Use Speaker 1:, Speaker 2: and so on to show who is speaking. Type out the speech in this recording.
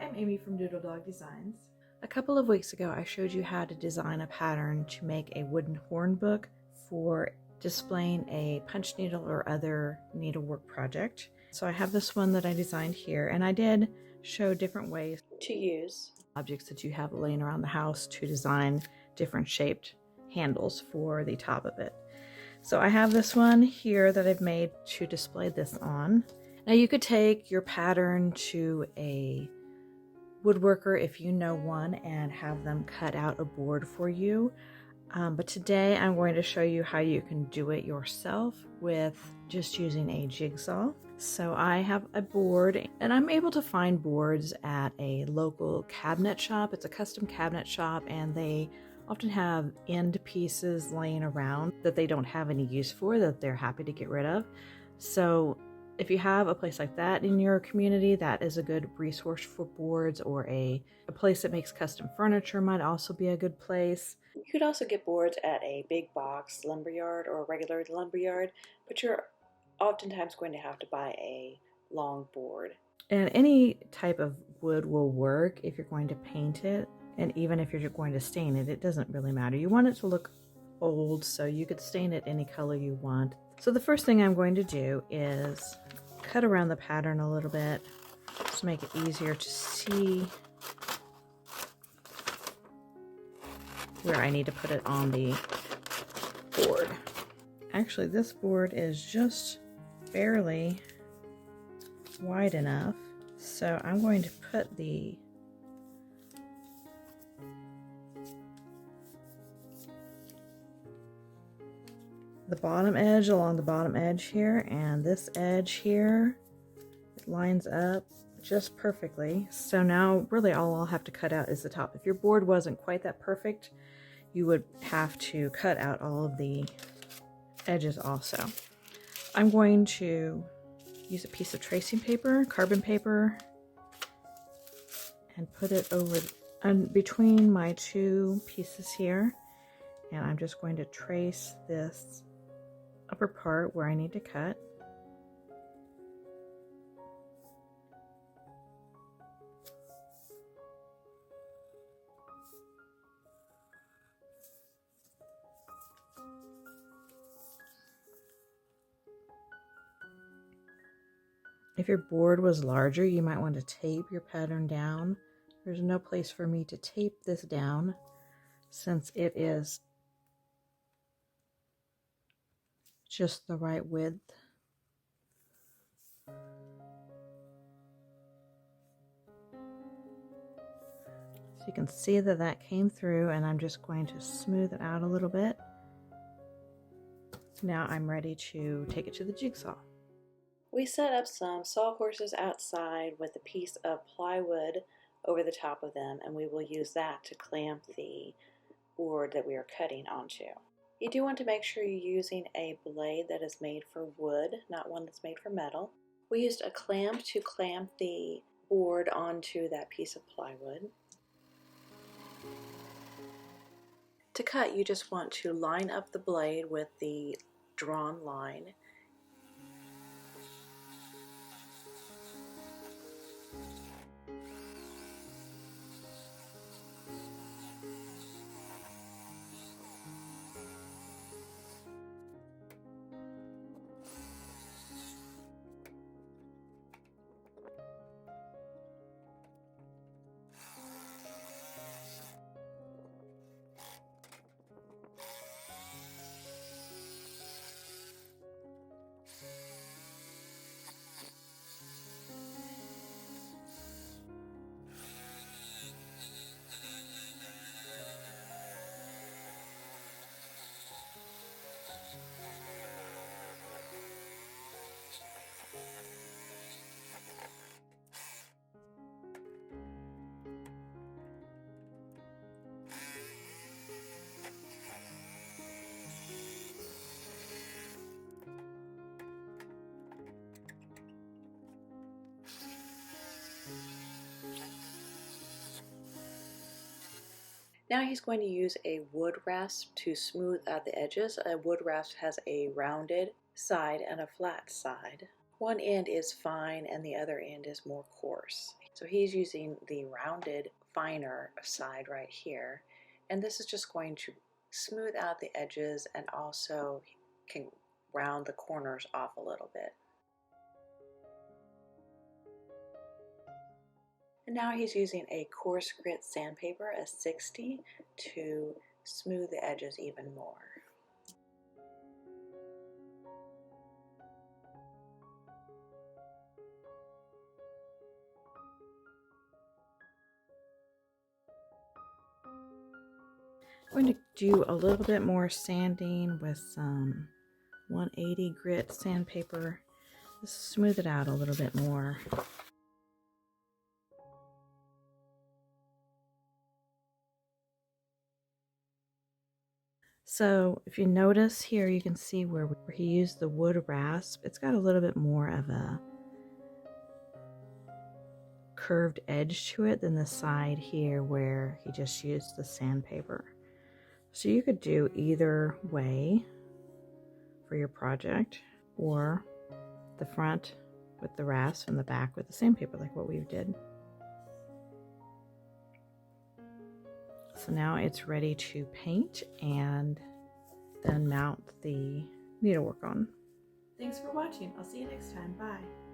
Speaker 1: I'm Amy from Doodle Dog Designs. A couple of weeks ago I showed you how to design a pattern to make a wooden horn book for displaying a punch needle or other needlework project. So I have this one that I designed here, and I did show different ways to use objects that you have laying around the house to design different shaped handles for the top of it. So I have this one here that I've made to display this on. Now you could take your pattern to a woodworker if you know one and have them cut out a board for you. But today I'm going to show you how you can do it yourself with just using a jigsaw. So I have a board, and I'm able to find boards at a local cabinet shop. It's a custom cabinet shop, and they often have end pieces laying around that they don't have any use for, that they're happy to get rid of. So if you have a place like that in your community, that is a good resource for boards, or a place that makes custom furniture might also be a good place. You could also get boards at a big box lumberyard or a regular lumberyard, but you're oftentimes going to have to buy a long board. And any type of wood will work if you're going to paint it, and even if you're going to stain it, it doesn't really matter. You want it to look old, so you could stain it any color you want. So the first thing I'm going to do is cut around the pattern a little bit to make it easier to see where I need to put it on the board. Actually, this board is just barely wide enough, so I'm going to put the bottom edge along the bottom edge here, and this edge here, it lines up just perfectly. So now really all I'll have to cut out is the top. If your board wasn't quite that perfect, you would have to cut out all of the edges also. I'm going to use a piece of tracing paper, carbon paper, and put it over between my two pieces here, and I'm just going to trace this upper part where I need to cut. If your board was larger, you might want to tape your pattern down. There's no place for me to tape this down since it is just the right width. So you can see that that came through, and I'm just going to smooth it out a little bit. Now I'm ready to take it to the jigsaw. We set up some sawhorses outside with a piece of plywood over the top of them, and we will use that to clamp the board that we are cutting onto. You do want to make sure you're using a blade that is made for wood, not one that's made for metal. We used a clamp to clamp the board onto that piece of plywood. To cut, you just want to line up the blade with the drawn line. Now he's going to use a wood rasp to smooth out the edges. A wood rasp has a rounded side and a flat side. One end is fine and the other end is more coarse. So he's using the rounded finer side right here, and this is just going to smooth out the edges and also can round the corners off a little bit. And now he's using a coarse grit sandpaper, a 60, to smooth the edges even more. I'm going to do a little bit more sanding with some 180 grit sandpaper. Just smooth it out a little bit more. So if you notice here, you can see where he used the wood rasp. It's got a little bit more of a curved edge to it than the side here where he just used the sandpaper. So you could do either way for your project, or the front with the rasp and the back with the sandpaper like what we did. So now it's ready to paint and then mount the needlework on. Thanks for watching. I'll see you next time. Bye.